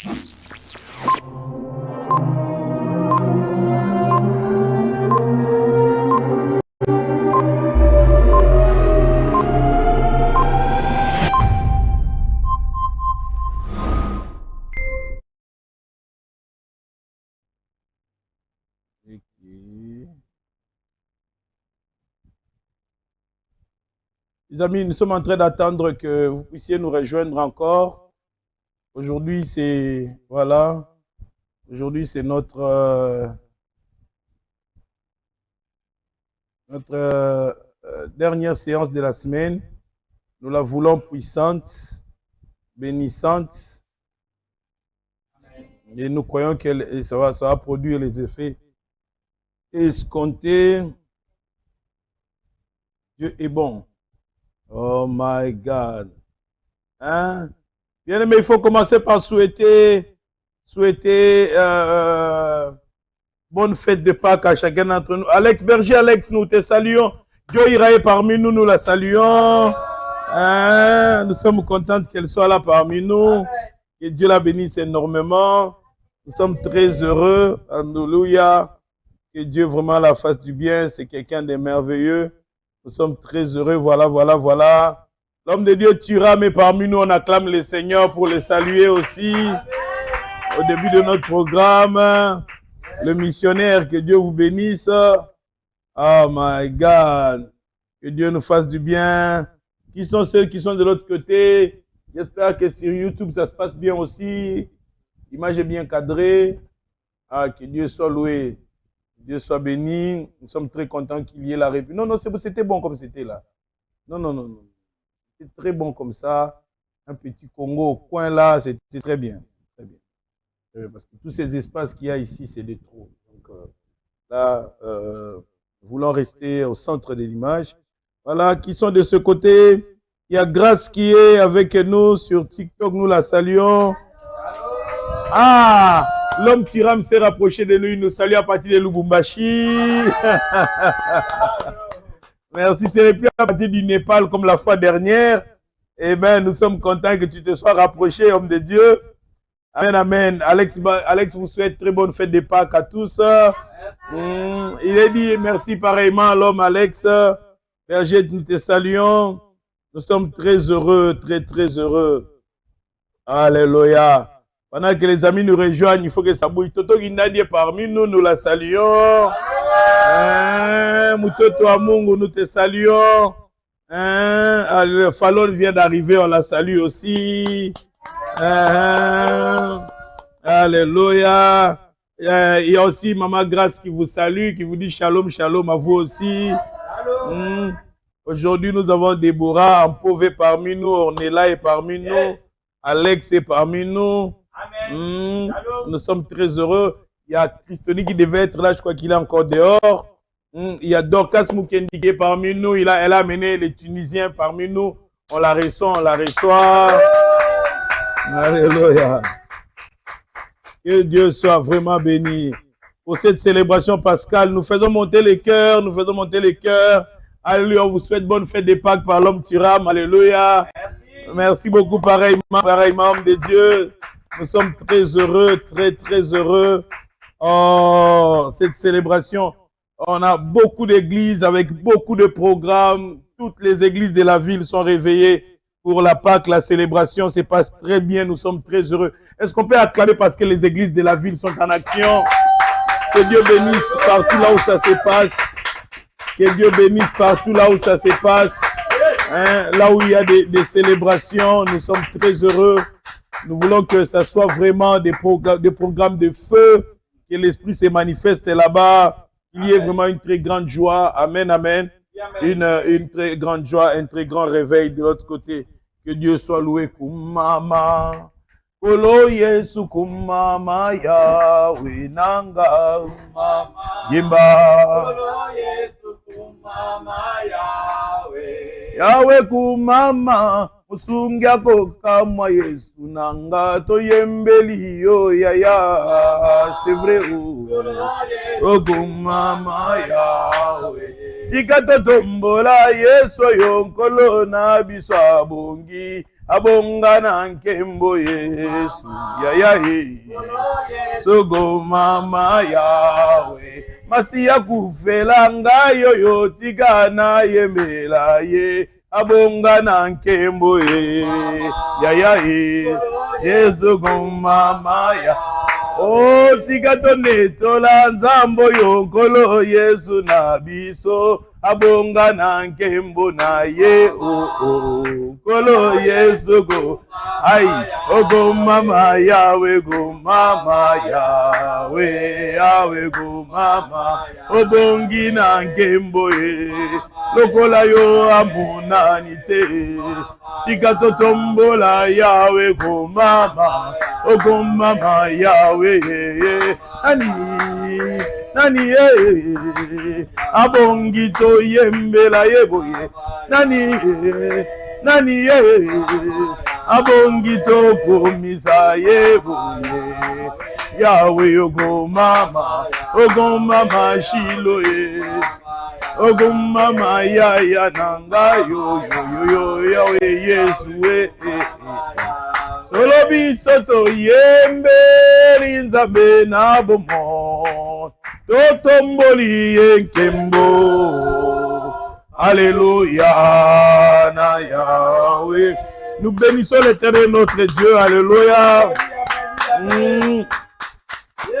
Les amis, nous sommes en train d'attendre que vous puissiez nous rejoindre encore. Aujourd'hui, c'est voilà. Aujourd'hui, c'est notre dernière séance de la semaine. Nous la voulons puissante, bénissante. Et nous croyons que ça va produire les effets escomptés. Dieu est bon. Oh my God. Hein? Bien aimé, il faut commencer par souhaiter bonne fête de Pâques à chacun d'entre nous. Alex Berger, Alex, nous te saluons. Joy Irae parmi nous, nous la saluons. Hein? Nous sommes contents qu'elle soit là parmi nous. Que Dieu la bénisse énormément. Nous sommes très heureux. Alléluia. Que Dieu vraiment la fasse du bien. C'est quelqu'un de merveilleux. Nous sommes très heureux. Voilà. L'homme de Dieu Thuram est parmi nous. On acclame le Seigneur pour le saluer aussi. Au début de notre programme. Le missionnaire, que Dieu vous bénisse. Oh my God. Que Dieu nous fasse du bien. Qui sont ceux qui sont de l'autre côté? J'espère que sur YouTube, ça se passe bien aussi. L'image est bien cadrée. Ah, que Dieu soit loué. Dieu soit béni. Nous sommes très contents qu'il y ait la république. Non, c'était bon comme c'était là. Non. C'était très bon comme ça. Un petit Congo au coin là, c'était très bien. Très bien. Parce que tous ces espaces qu'il y a ici, c'est de trop. Donc là, nous voulons rester au centre de l'image. Voilà, qui sont de ce côté. Il y a Grâce qui est avec nous sur TikTok. Nous la saluons. Ah! L'homme Thuram s'est rapproché de nous, il nous salue à partir de Lubumbashi. Merci, ce n'est plus à partir du Népal comme la fois dernière. Eh bien, nous sommes contents que tu te sois rapproché, homme de Dieu. Amen, amen. Alex vous souhaite très bonne fête de Pâques à tous. Il est dit merci pareillement à l'homme Alex. Berger, nous te saluons. Nous sommes très heureux, très heureux. Alléluia. Pendant que les amis nous rejoignent, il faut que ça bouille. Toto Guindadi est parmi nous, nous la saluons. Moutoto Amungu, nous te saluons. Fallon vient d'arriver, on la salue aussi. Alléluia. Il y a aussi Maman Grâce qui vous salue, qui vous dit shalom, shalom à vous aussi. Aujourd'hui, nous avons Déborah, Ampové parmi nous, Ornella est parmi nous, Alex est parmi nous. Nous sommes très heureux. Il y a Christoni qui devait être là, je crois qu'il est encore dehors. Il y a Dorcas Mukendi qui est parmi nous. Elle a amené les Tunisiens parmi nous. On la reçoit. Alléluia. Que Dieu soit vraiment béni. Pour cette célébration pascale, nous faisons monter les cœurs. Alléluia, on vous souhaite bonne fête de Pâques par l'homme Thuram. Alléluia. Merci beaucoup, pareillement, homme de Dieu. Nous sommes très heureux, très heureux. Oh, cette célébration. On a beaucoup d'églises avec beaucoup de programmes. Toutes les églises de la ville sont réveillées pour la Pâques. La célébration se passe très bien. Nous sommes très heureux. Est-ce qu'on peut acclamer parce que les églises de la ville sont en action? Que Dieu bénisse partout là où ça se passe. Que Dieu bénisse partout là où ça se passe. Là où il y a des célébrations, nous sommes très heureux. Nous voulons que ça soit vraiment des programmes de feu, que l'Esprit se manifeste là-bas. Il y ait vraiment une très grande joie. Amen, amen. Une très grande joie, un très grand réveil de l'autre côté. Que Dieu soit loué. Kumama. Kolo Yesu kumama Yahweh nanga. Yimba. Kolo Yesu kumama Yahweh. Yahweh kumama. Musungyako kama Yesu nanga toyembeli yo ya c'est vrai oh kumama Yahweh tika totombola Yesu yonkolo na biso abongi abonga na nkembo Yesu yaya sogo mama yawe masiya kufela ngayo yotikana yemela ye abonga na nkembo yaya Yesu go mama ya o tikato netola nzambo yonkolo Yesu na biso abonga na nkembo na ye kolo Yesu go ai ogo mama yawe go mama yawe go mama obongi na nkembo lokola yo amunani te tikato tombola yawe go mama ogo mama yawe nani abongi to yembela yeboye nani abongi to komisa yeboye yawe ogo mama shilo ogo mama yaya nanga yo yawe Yesu solo bisoto yembeli nzambe na bomo totomboli enkembo alléluia na Yahweh. Nous bénissons l'Éternel notre Dieu, alléluia.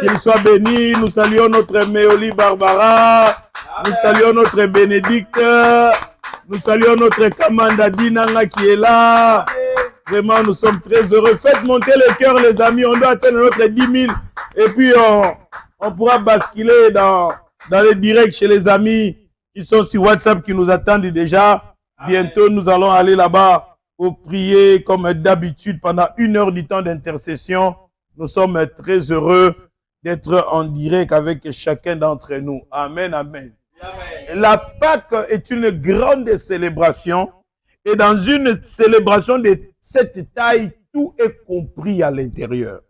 Qu'il soit béni. Nous saluons notre Méoli Barbara, nous saluons notre Bénédicte, nous saluons notre Kamanda Dinanga qui est là. Vraiment, nous sommes très heureux. Faites monter le cœur, les amis. On doit atteindre notre 10 000. Et puis, on pourra basculer dans les directs chez les amis qui sont sur WhatsApp, qui nous attendent déjà. Bientôt, nous allons aller là-bas pour prier comme d'habitude pendant 1 heure du temps d'intercession. Nous sommes très heureux d'être en direct avec chacun d'entre nous. Amen, amen. Amen. La Pâque est une grande célébration. Et dans une célébration de cette taille, tout est compris à l'intérieur.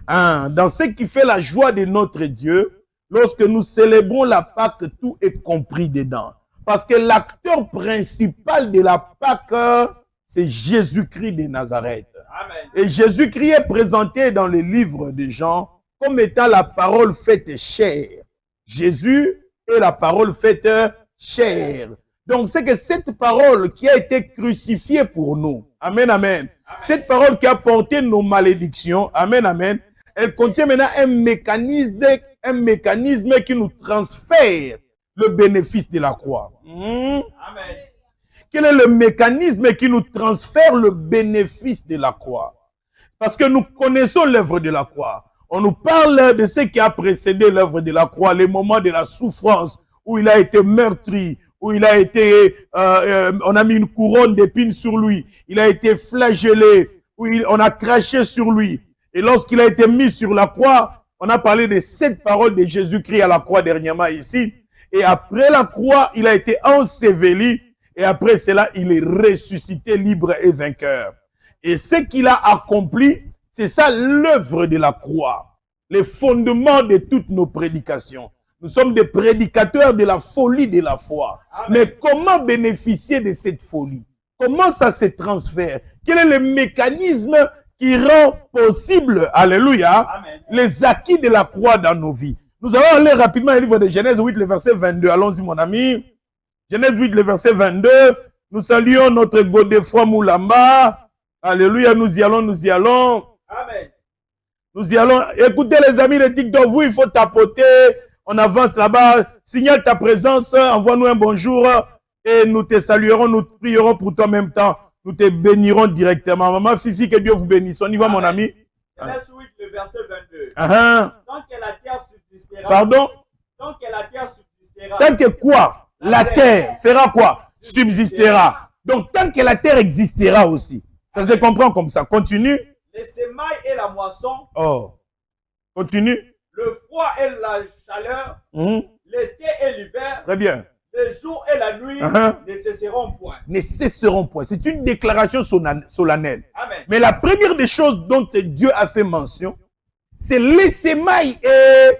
Dans ce qui fait la joie de notre Dieu, lorsque nous célébrons la Pâque, tout est compris dedans. Parce que l'acteur principal de la Pâque, c'est Jésus-Christ de Nazareth. Amen. Et Jésus-Christ est présenté dans le livre de Jean comme étant la parole faite chair. Jésus est la parole faite chair. Donc, c'est que cette parole qui a été crucifiée pour nous, amen, amen, cette parole qui a porté nos malédictions, amen, amen, elle contient maintenant un mécanisme qui nous transfère le bénéfice de la croix. Amen. Quel est le mécanisme qui nous transfère le bénéfice de la croix? Parce que nous connaissons l'œuvre de la croix. On nous parle de ce qui a précédé l'œuvre de la croix, les moments de la souffrance où il a été meurtri, où il a été, on a mis une couronne d'épines sur lui, il a été flagellé, où on a craché sur lui. Et lorsqu'il a été mis sur la croix, on a parlé de cette parole de Jésus-Christ à la croix dernièrement ici. Et après la croix, il a été enseveli. Et après cela, il est ressuscité libre et vainqueur. Et ce qu'il a accompli, c'est ça l'œuvre de la croix. Les fondements de toutes nos prédications. Nous sommes des prédicateurs de la folie de la foi. Amen. Mais comment bénéficier de cette folie? Comment ça se transfère? Quel est le mécanisme qui rend possible, alléluia, amen, les acquis de la croix dans nos vies? Nous allons aller rapidement au livre de Genèse 8, le verset 22. Allons-y, mon ami. Genèse 8, le verset 22. Nous saluons notre Godefroy Moulamba. Alléluia, nous y allons, nous y allons. Amen. Nous y allons. Écoutez les amis de TikTok, vous, il faut tapoter. On avance là-bas, signale ta présence, envoie-nous un bonjour et nous te saluerons, nous prierons pour toi en même temps. Nous te bénirons directement. Maman Fifi, que Dieu vous bénisse. On y va, mon ami. Genèse 8, le verset 22. Tant que la terre subsistera. Pardon? Tant que la terre subsistera. Tant que quoi? La terre fera quoi? Subsistera. Donc, tant que la terre existera aussi. Ça se comprend comme ça. Continue. Les semailles et la moisson. Oh. Continue. Le froid et la chaleur, l'été et l'hiver, très bien, le jour et la nuit ne cesseront point. Ne cesseront point. C'est une déclaration solennelle. Amen. Mais la première des choses dont Dieu a fait mention, c'est les semailles et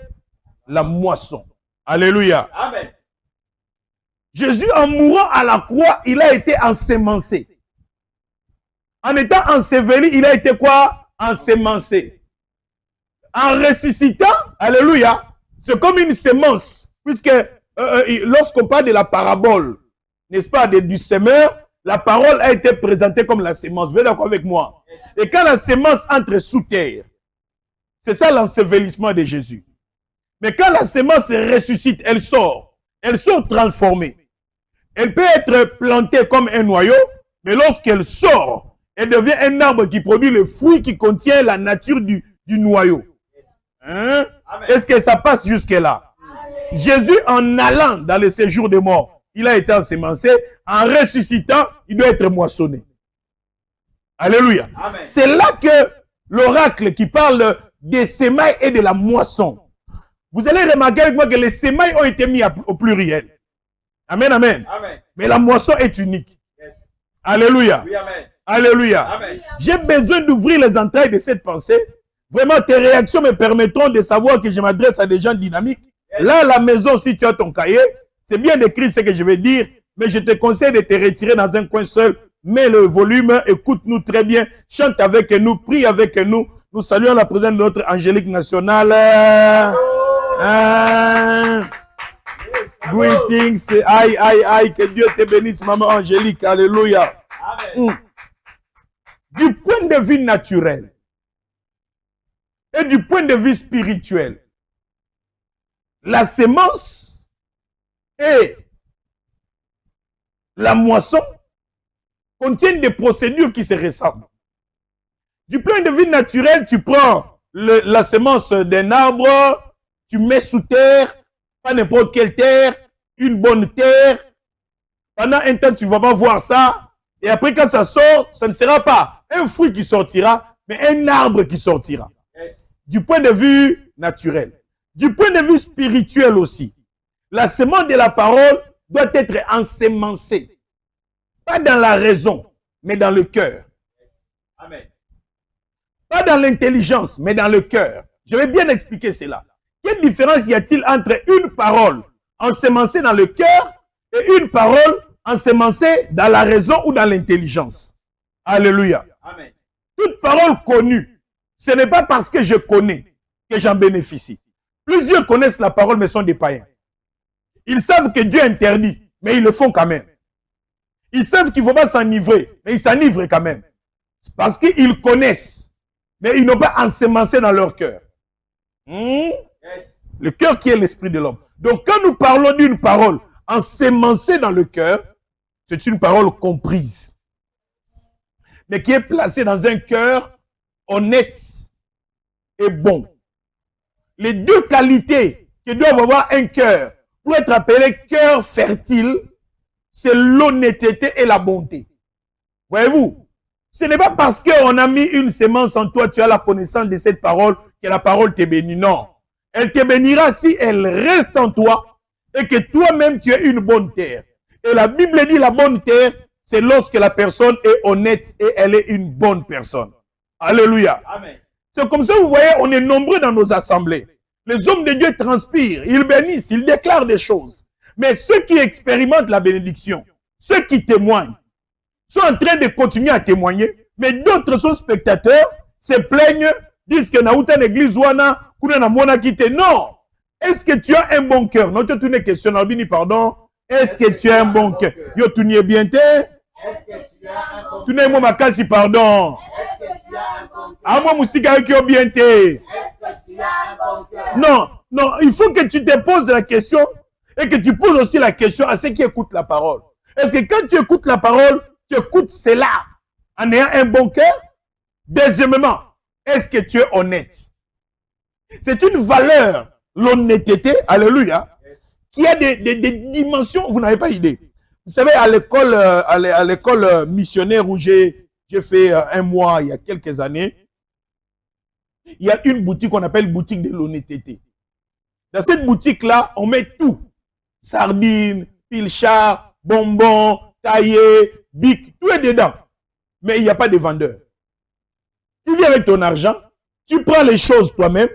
la moisson. Alléluia. Amen. Jésus, en mourant à la croix, il a été ensemencé. En étant enseveli, il a été quoi? Ensemencé. En ressuscitant, alléluia, c'est comme une semence. Puisque lorsqu'on parle de la parabole, n'est-ce pas, du semeur, la parole a été présentée comme la semence. Vous êtes d'accord avec moi? Et quand la semence entre sous terre, c'est ça l'ensevelissement de Jésus. Mais quand la semence ressuscite, elle sort transformée. Elle peut être plantée comme un noyau, mais lorsqu'elle sort, elle devient un arbre qui produit le fruit qui contient la nature du noyau. Hein? Est-ce que ça passe jusque-là? Jésus, en allant dans le séjour des morts, il a été ensemencé. En ressuscitant, il doit être moissonné. Alléluia. C'est là que l'oracle qui parle des semailles et de la moisson. Vous allez remarquer avec moi que les semailles ont été mis au pluriel. Amen, amen. Amen. Mais la moisson est unique. Yes. Alléluia. Oui, amen. Alléluia. Amen. J'ai besoin d'ouvrir les entrailles de cette pensée. Vraiment, tes réactions me permettront de savoir que je m'adresse à des gens dynamiques. Yes. Là, à la maison, si tu as ton cahier, c'est bien d'écrire ce que je vais dire, mais je te conseille de te retirer dans un coin seul. Mets le volume, écoute-nous très bien, chante avec nous, prie avec nous. Nous saluons la présence de notre angélique nationale. Greetings, aïe, que Dieu te bénisse, maman angélique, alléluia. Amen. Du point de vue naturel et du point de vue spirituel, la semence et la moisson contiennent des procédures qui se ressemblent. Du point de vue naturel, tu prends la semence d'un arbre, tu mets sous terre, pas n'importe quelle terre, une bonne terre. Pendant un temps, tu ne vas pas voir ça. Et après, quand ça sort, ça ne sera pas un fruit qui sortira, mais un arbre qui sortira. Yes. Du point de vue naturel. Du point de vue spirituel aussi. La semence de la parole doit être ensemencée. Pas dans la raison, mais dans le cœur. Amen. Pas dans l'intelligence, mais dans le cœur. Je vais bien expliquer cela. Quelle différence y a-t-il entre une parole ensemencée dans le cœur et une parole ensemencée dans la raison ou dans l'intelligence? Alléluia. Amen. Toute parole connue, ce n'est pas parce que je connais que j'en bénéficie. Plusieurs connaissent la parole mais sont des païens. Ils savent que Dieu interdit, mais ils le font quand même. Ils savent qu'il ne faut pas s'enivrer, mais ils s'enivrent quand même. C'est parce qu'ils connaissent, mais ils n'ont pas ensemencé dans leur cœur. Yes. Le cœur qui est l'esprit de l'homme. Donc quand nous parlons d'une parole ensemencée dans le cœur, c'est une parole comprise. Mais qui est placée dans un cœur honnête et bon. Les deux qualités que doivent avoir un cœur pour être appelé cœur fertile, c'est l'honnêteté et la bonté. Voyez-vous, ce n'est pas parce qu'on a mis une semence en toi, tu as la connaissance de cette parole, que la parole te bénit. Non. Elle te bénira si elle reste en toi et que toi-même tu es une bonne terre. Et la Bible dit la bonne terre, c'est lorsque la personne est honnête et elle est une bonne personne. Alléluia. Amen. C'est comme ça, vous voyez, on est nombreux dans nos assemblées. Les hommes de Dieu transpirent, ils bénissent, ils déclarent des choses. Mais ceux qui expérimentent la bénédiction, ceux qui témoignent, sont en train de continuer à témoigner, mais d'autres sont spectateurs, se plaignent, disent que Naouta l'église wana, kuna mona kite. Non! Est-ce que tu as un bon cœur? Non, tu as une question, Nabini, pardon. Est-ce que tu as un bon cœur? Yo, tu n'y es bien, t'es? Est-ce que tu as un bon cœur? Tu n'es pas makasi, pardon. Est-ce que tu as un bon cœur? Ah, moi, Moussika, qui est bien, t'es? Est-ce que tu as un bon cœur? Non, non, il faut que tu te poses la question et que tu poses aussi la question à ceux qui écoutent la parole. Est-ce que quand tu écoutes la parole, tu écoutes cela en ayant un bon cœur? Deuxièmement, est-ce que tu es honnête? C'est une valeur, l'honnêteté, alléluia, qui a des dimensions, vous n'avez pas idée. Vous savez, à l'école missionnaire où j'ai fait un mois il y a quelques années, il y a une boutique qu'on appelle boutique de l'honnêteté. Dans cette boutique-là, on met tout. Sardines, pilchard, bonbons, taillés, bic, tout est dedans. Mais il n'y a pas de vendeur. Tu viens avec ton argent, tu prends les choses toi-même,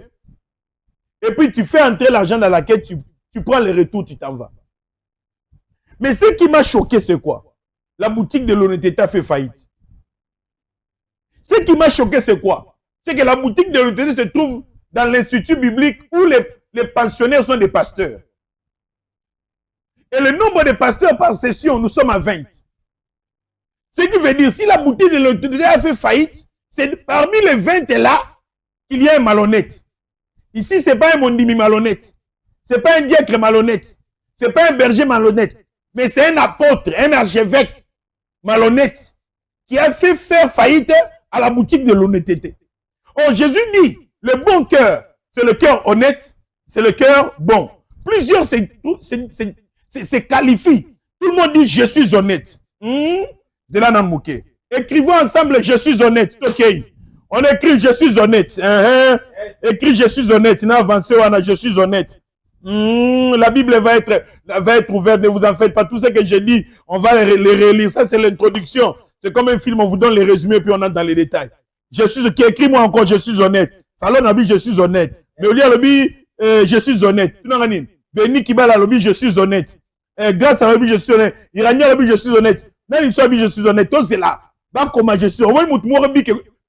et puis tu fais entrer l'argent dans la caisse, tu prends les retours, tu t'en vas. Mais ce qui m'a choqué, c'est quoi? La boutique de l'honnêteté a fait faillite. Ce qui m'a choqué, c'est quoi? C'est que la boutique de l'honnêteté se trouve dans l'institut biblique où les pensionnaires sont des pasteurs. Et le nombre de pasteurs par session, nous sommes à 20. Ce qui veut dire, si la boutique de l'honnêteté a fait faillite, c'est parmi les 20 là qu'il y a un malhonnête. Ici, ce n'est pas un mondimi malhonnête. Ce n'est pas un diacre malhonnête. Ce n'est pas un berger malhonnête. Mais c'est un apôtre, un archevêque malhonnête qui a fait faire faillite à la boutique de l'honnêteté. Oh, Jésus dit, le bon cœur, c'est le cœur honnête, c'est le cœur bon. Plusieurs se qualifient. Tout le monde dit, je suis honnête. Zélan Mouké. Écrivons ensemble, je suis honnête. Ok. On écrit, je suis honnête. Écrit, je suis honnête. Je suis honnête. La Bible va être ouverte, ne vous en faites pas. Tout ce que j'ai dit, on va les relire. Ça, c'est l'introduction. C'est comme un film, on vous donne les résumés, puis on entre dans les détails. Je suis, qui écrit moi encore, je suis honnête. Fallon Nabi, je suis honnête. Mais au lieu de je suis honnête. Béni Kibala Lobi, je suis honnête. Grâce à Lobi, je suis honnête. Irania Lobi, je suis honnête. Nani Sobi, je suis honnête. Tout c'est là. Bah, comment je suis. Au moins, moi,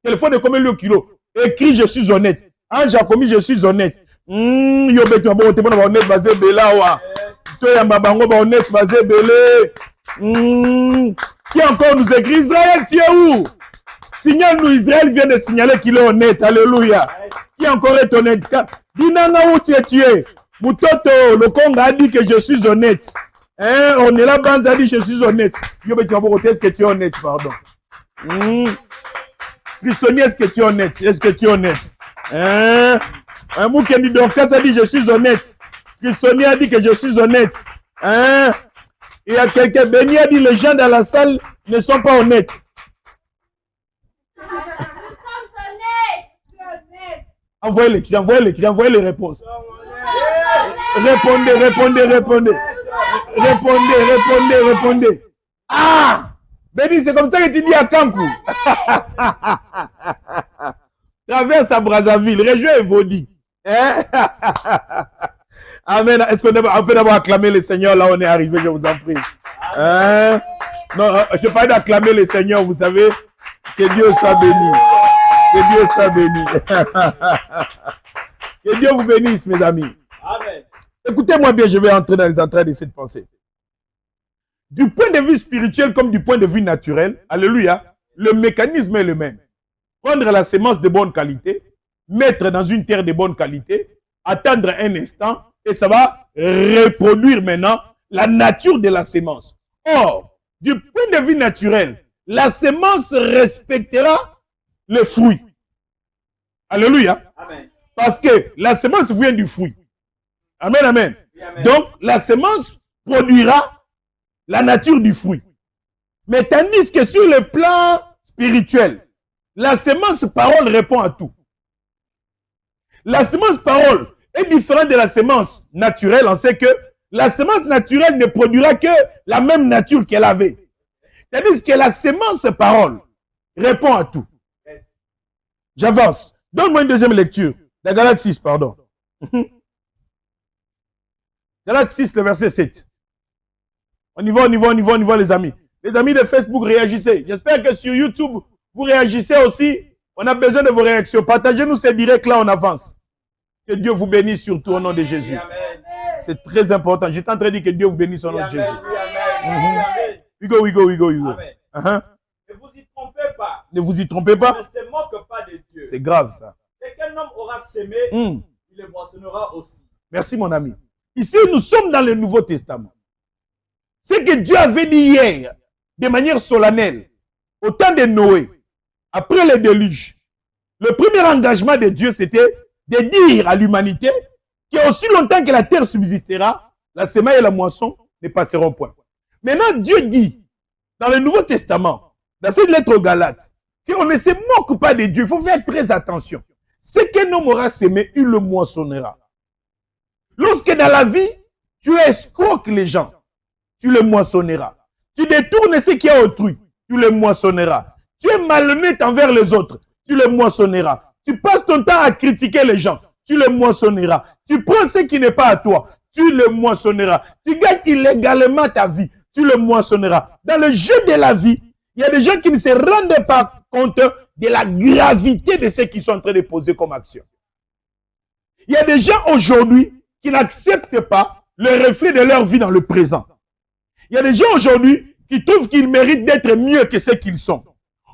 téléphone de combien le kilo. Écrit, je suis honnête. Ange Jacobi, je suis honnête. Yo bet ma bon honnête basé bela wa. To ya mabango ba honnête basé belé. Qui encore nous écrit Israël, tu es où? Signale-nous, Israël vient de signaler qu'il est honnête. Alléluia. Qui encore est honnête? Dinanga où tu es tué. Mutoto, le Congo a dit que je suis honnête. Hein? On est là, Banza a dit je suis honnête. Yo bet ma bon, est-ce que tu es honnête, pardon? Christoni, est-ce que tu es honnête? Est-ce que tu es honnête? Hein? Un mot qui dit donc, ça dit je suis honnête. Christoni a dit que je suis honnête. Hein? Il y a quelqu'un, Béni a dit les gens dans la salle ne sont pas honnêtes. Nous sommes honnêtes. Envoyez les cris, envoyez les réponses. Répondez. Répondez. Ah! Béni, c'est comme ça que tu dis à Kankou. Traverse à Brazzaville, région Evodi. Hein? Amen. Est-ce qu'on peut d'abord acclamer le Seigneur là où on est arrivé, je vous en prie. Hein? Non, je parle d'acclamer le Seigneur, vous savez. Que Dieu soit béni. Que Dieu soit béni. Que Dieu vous bénisse, mes amis. Amen. Écoutez-moi bien, je vais entrer dans les entrailles de cette pensée. Du point de vue spirituel comme du point de vue naturel, alléluia, le mécanisme est le même. Prendre la semence de bonne qualité, mettre dans une terre de bonne qualité, attendre un instant, et ça va reproduire maintenant la nature de la semence. Or, du point de vue naturel, la semence respectera le fruit. Alléluia. Amen. Parce que la semence vient du fruit. Amen, amen. Oui, amen. Donc, la semence produira la nature du fruit. Mais tandis que sur le plan spirituel, la semence parole répond à tout. La semence parole est différente de la semence naturelle. On sait que la semence naturelle ne produira que la même nature qu'elle avait. Tandis que la semence parole répond à tout. J'avance. Donne-moi une deuxième lecture. La Galate 6, pardon. Galate 6, le verset 7. On y va, les amis. Les amis de Facebook, réagissez. J'espère que sur YouTube, vous réagissez aussi. On a besoin de vos réactions. Partagez-nous ces directs-là, on avance. Que Dieu vous bénisse surtout au nom de Jésus. Amen. C'est très important. J'étais en train de dire que Dieu vous bénisse au nom de Jésus. Amen. We go. Amen. Ne vous y trompez pas. Ne vous y trompez pas. Ne se moque pas de Dieu. C'est grave ça. Et qu'un homme aura sémé, il le moissonnera aussi. Merci mon ami. Ici, nous sommes dans le Nouveau Testament. Ce que Dieu avait dit hier, de manière solennelle, au temps de Noé, après le déluge, le premier engagement de Dieu, c'était de dire à l'humanité qu'aussi longtemps que la terre subsistera, la semaille et la moisson ne passeront point. Maintenant, Dieu dit, dans le Nouveau Testament, dans cette lettre aux Galates, qu'on ne se moque pas de Dieu. Il faut faire très attention. Ce qu'un homme aura sémé, il le moissonnera. Lorsque dans la vie, tu escroques les gens, tu le moissonneras. Tu détournes ce qui est autrui, tu le moissonneras. Tu es malhonnête envers les autres, tu le moissonneras. Tu passes ton temps à critiquer les gens, tu le moissonneras. Tu prends ce qui n'est pas à toi, tu le moissonneras. Tu gagnes illégalement ta vie, tu le moissonneras. Dans le jeu de la vie, il y a des gens qui ne se rendent pas compte de la gravité de ce qu'ils sont en train de poser comme action. Il y a des gens aujourd'hui qui n'acceptent pas le reflet de leur vie dans le présent. Il y a des gens aujourd'hui qui trouvent qu'ils méritent d'être mieux que ce qu'ils sont.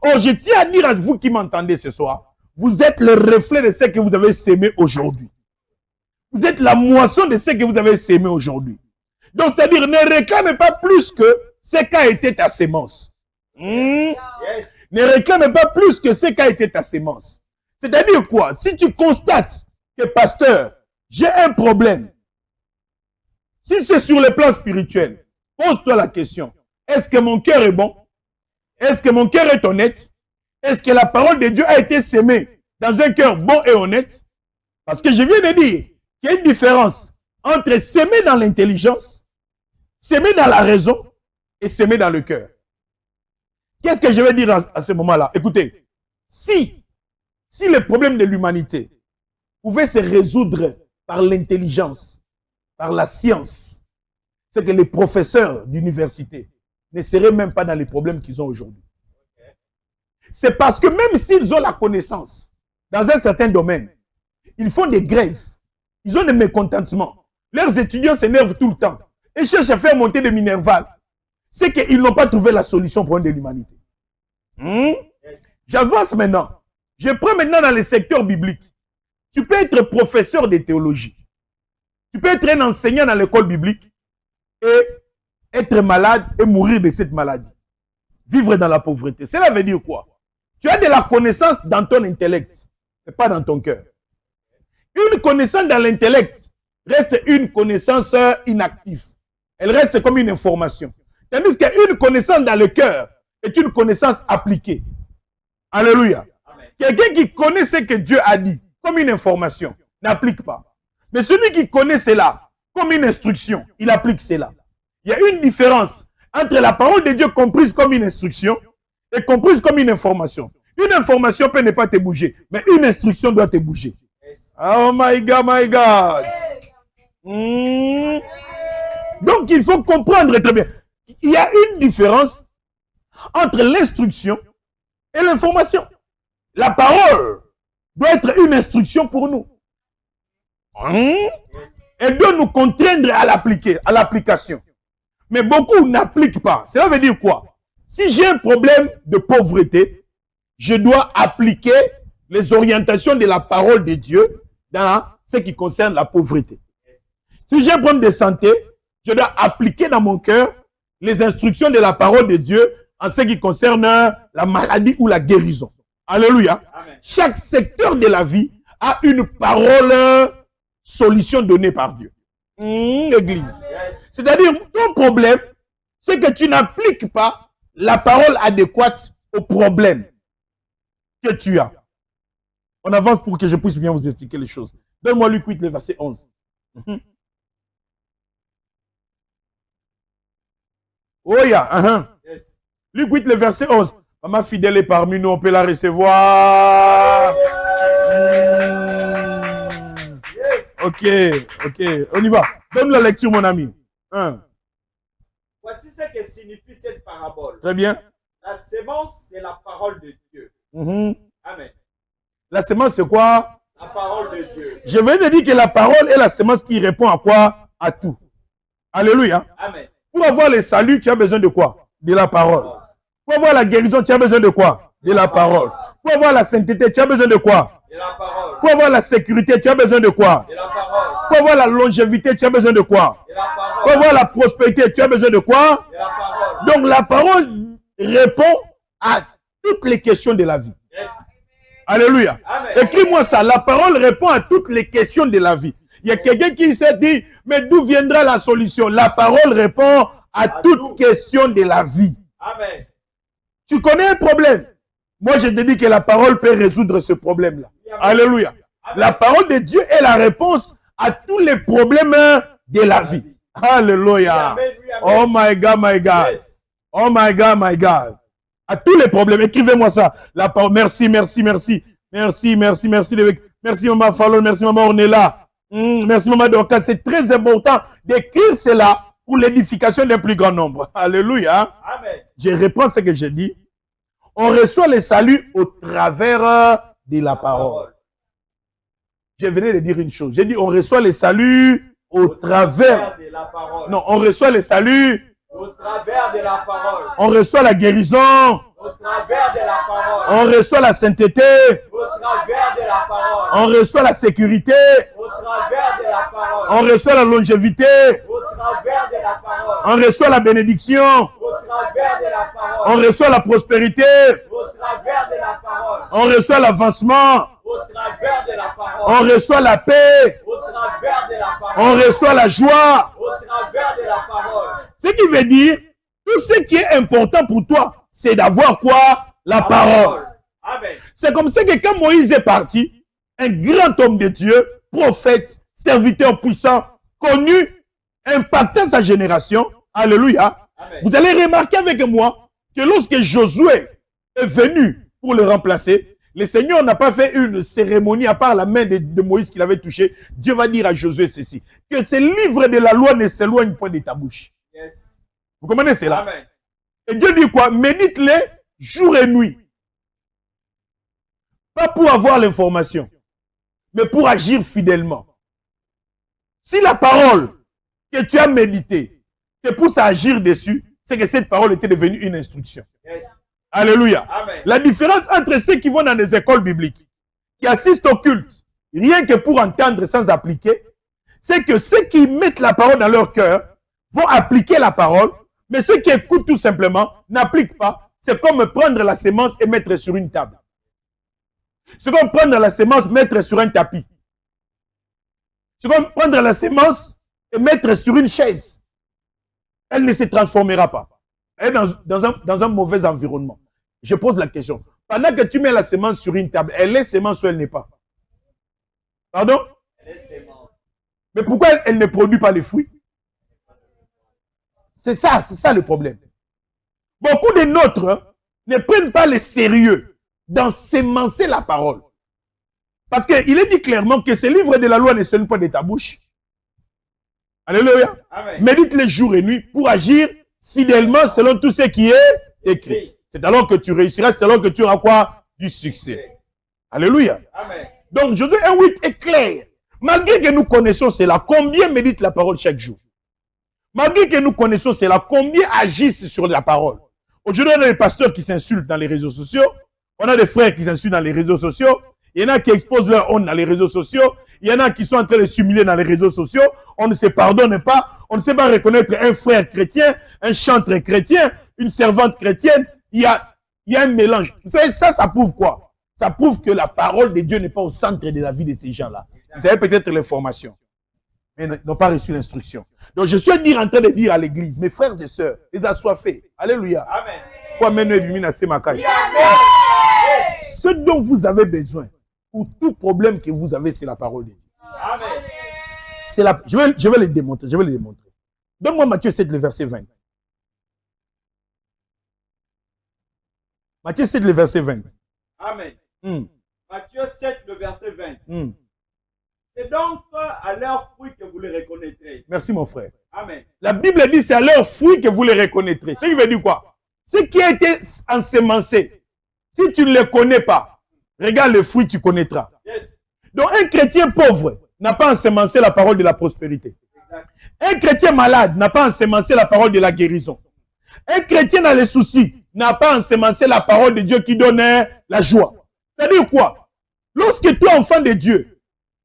Or, je tiens à dire à vous qui m'entendez ce soir, vous êtes le reflet de ce que vous avez sémé aujourd'hui. Vous êtes la moisson de ce que vous avez sémé aujourd'hui. Donc, c'est-à-dire, ne réclame pas plus que ce qu'a été ta sémence. Yes. Ne réclame pas plus que ce qu'a été ta sémence. C'est-à-dire quoi? Si tu constates que, pasteur, j'ai un problème, si c'est sur le plan spirituel, pose-toi la question. Est-ce que mon cœur est bon? Est-ce que mon cœur est honnête? Est-ce que la parole de Dieu a été sémée dans un cœur bon et honnête? Parce que je viens de dire qu'il y a une différence entre s'aimer dans l'intelligence, s'aimer dans la raison et s'aimer dans le cœur. Qu'est-ce que je vais dire à ce moment-là? Écoutez, si le problème de l'humanité pouvait se résoudre par l'intelligence, par la science, c'est que les professeurs d'université ne seraient même pas dans les problèmes qu'ils ont aujourd'hui. C'est parce que même s'ils ont la connaissance dans un certain domaine, ils font des grèves, ils ont des mécontentements. Leurs étudiants s'énervent tout le temps et cherchent à faire monter des minervales. C'est qu'ils n'ont pas trouvé la solution pour de l'humanité. J'avance maintenant. Je prends maintenant dans les secteurs bibliques. Tu peux être professeur de théologie. Tu peux être un enseignant dans l'école biblique et être malade et mourir de cette maladie. Vivre dans la pauvreté. Cela veut dire quoi? Tu as de la connaissance dans ton intellect, mais pas dans ton cœur. Une connaissance dans l'intellect reste une connaissance inactive. Elle reste comme une information. Tandis qu'une connaissance dans le cœur est une connaissance appliquée. Alléluia. Quelqu'un qui connaît ce que Dieu a dit comme une information n'applique pas. Mais celui qui connaît cela comme une instruction, il applique cela. Il y a une différence entre la parole de Dieu comprise comme une instruction et comprise comme une information. Une information peut ne pas te bouger, mais une instruction doit te bouger. Oh my God, my God. Donc il faut comprendre très bien. Il y a une différence entre l'instruction et l'information. La parole doit être une instruction pour nous. Elle doit nous contraindre à l'appliquer, à l'application. Mais beaucoup n'appliquent pas. Cela veut dire quoi? Si j'ai un problème de pauvreté, je dois appliquer les orientations de la parole de Dieu dans ce qui concerne la pauvreté. Si j'ai un problème de santé, je dois appliquer dans mon cœur les instructions de la parole de Dieu en ce qui concerne la maladie ou la guérison. Alléluia. Amen. Chaque secteur de la vie a une parole, solution donnée par Dieu. L'église. C'est-à-dire, ton problème, c'est que tu n'appliques pas la parole adéquate au problème que tu as. On avance pour que je puisse bien vous expliquer les choses. Donne-moi Luc 8, le verset 11. Oh, yeah. Luc 8, le verset 11. Maman fidèle est parmi nous, on peut la recevoir. Ok, on y va. Donne la lecture, mon ami. Voici ce que signifie cette parabole. Très bien. La sémence, c'est la parole de Dieu. Amen. La sémence, c'est quoi? La parole de Dieu. Je vais te dire que la parole est la sémence qui répond à quoi? À tout. Alléluia. Amen. Pour avoir le salut, tu as besoin de quoi? De la parole. Pour avoir la guérison, tu as besoin de quoi? De la parole. Pour avoir la sainteté, tu as besoin de quoi? De la parole. Pour avoir la sécurité, tu as besoin de quoi? De la parole. Pour avoir la longévité, tu as besoin de quoi? De la parole. Pour avoir la prospérité, tu as besoin de quoi? De la parole. Donc la parole répond à toutes les questions de la vie. Yes. Alléluia. Amen. Écris-moi ça. La parole répond à toutes les questions de la vie. Il y a quelqu'un qui s'est dit, mais d'où viendra la solution? La parole répond à toutes questions de la vie. Amen. Tu connais un problème? Moi, je te dis que la parole peut résoudre ce problème-là. Alléluia. Amen. La parole de Dieu est la réponse à tous les problèmes de la vie. Alléluia. Amen. Oh my God, my God. Yes. Oh my God, my God. À tous les problèmes. Écrivez-moi ça. La parole. Merci. Merci, maman Fallon. Merci, maman Ornella. Merci, maman Dorcas. C'est très important d'écrire cela pour l'édification d'un plus grand nombre. Alléluia. Amen. Je reprends ce que j'ai dit. On reçoit le salut au travers de la parole. Je venais de dire une chose. J'ai dit on reçoit le salut au travers de la parole. Non, on reçoit le salut Au travers de la parole. On reçoit la guérison. Au travers de la parole. On reçoit la sainteté. Au travers de la parole. On reçoit la sécurité. Au travers de la parole. On reçoit la longévité. Au travers de la parole. On reçoit la bénédiction. Au travers de la parole. On reçoit la prospérité. Au travers de la parole. On reçoit l'avancement. Au travers de la parole. On reçoit la paix. Au travers de la parole. On reçoit la joie. Au travers de la parole. Ce qui veut dire, tout ce qui est important pour toi, c'est d'avoir quoi? La parole. Amen. C'est comme ça que quand Moïse est parti, un grand homme de Dieu, prophète, serviteur puissant, connu, impactant sa génération, alléluia, Amen. vous allez remarquer avec moi que lorsque Josué est venu pour le remplacer, le Seigneur n'a pas fait une cérémonie à part la main de Moïse qu'il avait touché. Dieu va dire à Josué ceci, que ce livre de la loi ne s'éloigne point de ta bouche. Yes. Vous comprenez cela? Amen. Et Dieu dit quoi? Médite-les jour et nuit. Pas pour avoir l'information, mais pour agir fidèlement. Si la parole que tu as méditée te pousse à agir dessus, c'est que cette parole était devenue une instruction. Yes. Alléluia. Amen. La différence entre ceux qui vont dans des écoles bibliques, qui assistent au culte, rien que pour entendre sans appliquer, c'est que ceux qui mettent la parole dans leur cœur vont appliquer la parole, mais ceux qui écoutent tout simplement n'appliquent pas. C'est comme prendre la sémence et mettre sur une table. C'est comme prendre la sémence, mettre sur un tapis. C'est comme prendre la sémence et mettre sur une chaise. Elle ne se transformera pas. Elle est dans un mauvais environnement. Je pose la question. Pendant que tu mets la sémence sur une table, elle est sémence ou elle n'est pas? Pardon? Elle est sémence. Mais pourquoi elle ne produit pas les fruits? C'est ça le problème. Beaucoup de nôtres ne prennent pas le sérieux d'ensemencer la parole. Parce qu'il est dit clairement que ce livre de la loi ne sonne pas de ta bouche. Alléluia. Amen. Médite les jours et nuits pour agir fidèlement selon tout ce qui est écrit. C'est alors que tu réussiras, c'est alors que tu auras quoi? Du succès. Alléluia. Amen. Donc Josué 1:8 est clair. Malgré que nous connaissons cela, combien méditent la parole chaque jour? Malgré que nous connaissons cela, combien agissent sur la parole? Aujourd'hui, on a des pasteurs qui s'insultent dans les réseaux sociaux. On a des frères qui s'insultent dans les réseaux sociaux. Il y en a qui exposent leur honte dans les réseaux sociaux. Il y en a qui sont en train de s'humilier dans les réseaux sociaux. On ne se pardonne pas. On ne sait pas reconnaître un frère chrétien, un chantre chrétien, une servante chrétienne. Il y a un mélange. Vous savez, ça prouve quoi? Ça prouve que la parole de Dieu n'est pas au centre de la vie de ces gens-là. Vous avez peut-être l'information, mais n'ont pas reçu l'instruction. Donc je suis en train de dire à l'église, mes frères et sœurs, les assoiffés, alléluia. Amen. Quoi, ce dont vous avez besoin, pour tout problème que vous avez, c'est la parole de Dieu. Amen. Je vais le démontrer. Donne-moi Matthieu 7, le verset 20. Matthieu 7, le verset 20. Amen. Matthieu 7, le verset 20. C'est donc à leurs fruits que vous les reconnaîtrez. Merci mon frère. Amen. La Bible dit c'est à leurs fruits que vous les reconnaîtrez. Ça veut dire quoi? Ce qui a été ensemencé, si tu ne le connais pas, regarde le fruit, tu connaîtras. Yes. Donc un chrétien pauvre n'a pas ensemencé la parole de la prospérité. Exact. Un chrétien malade n'a pas ensemencé la parole de la guérison. Un chrétien dans les soucis n'a pas ensemencé la parole de Dieu qui donne la joie. C'est-à-dire quoi? Lorsque toi, enfant de Dieu,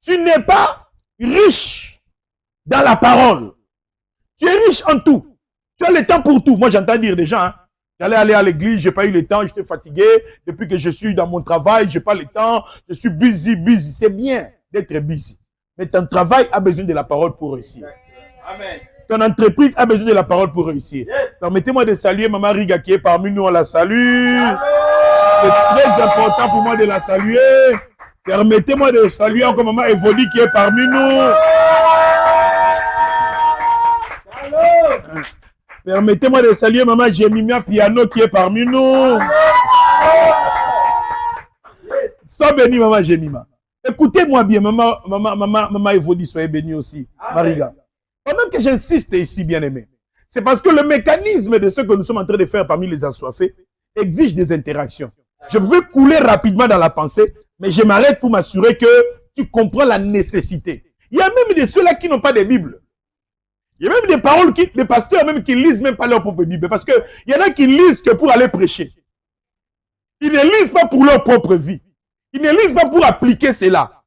tu n'es pas riche dans la parole. Tu es riche en tout. Tu as le temps pour tout. Moi, j'entends dire des gens, j'allais aller à l'église, j'ai pas eu le temps, j'étais fatigué. Depuis que je suis dans mon travail, j'ai pas le temps. Je suis busy. C'est bien d'être busy. Mais ton travail a besoin de la parole pour réussir. Amen. Ton entreprise a besoin de la parole pour réussir. Yes. Permettez-moi de saluer Maman Riga qui est parmi nous. On la salue. C'est très important pour moi de la saluer. Permettez-moi de saluer encore Maman Evoli qui est parmi nous. Permettez-moi de saluer Maman Jemimia Piano qui est parmi nous. Sois béni Maman Jemima. Écoutez-moi bien, Maman Evoli, soyez béni aussi. Mariga. Pendant que j'insiste ici, bien-aimé, c'est parce que le mécanisme de ce que nous sommes en train de faire parmi les assoiffés, exige des interactions. Je veux couler rapidement dans la pensée, mais je m'arrête pour m'assurer que tu comprends la nécessité. Il y a même de ceux-là qui n'ont pas de Bible. Il y a même des paroles, des pasteurs même qui lisent même pas leur propre Bible. Parce qu'il y en a qui lisent que pour aller prêcher. Ils ne lisent pas pour leur propre vie. Ils ne lisent pas pour appliquer cela.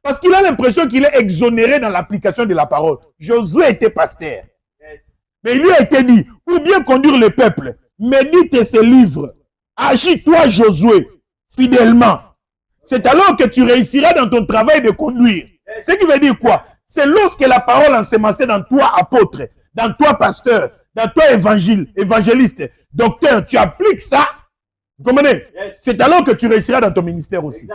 Parce qu'il a l'impression qu'il est exonéré dans l'application de la parole. Josué était pasteur. Mais il lui a été dit, pour bien conduire le peuple, médite ces livres. Agis-toi, Josué, fidèlement. C'est alors que tu réussiras dans ton travail de conduire. Ce qui veut dire quoi? C'est lorsque la parole ensemencée dans toi, apôtre, dans toi, pasteur, dans toi, évangéliste, docteur, tu appliques ça, vous comprenez? C'est alors que tu réussiras dans ton ministère aussi.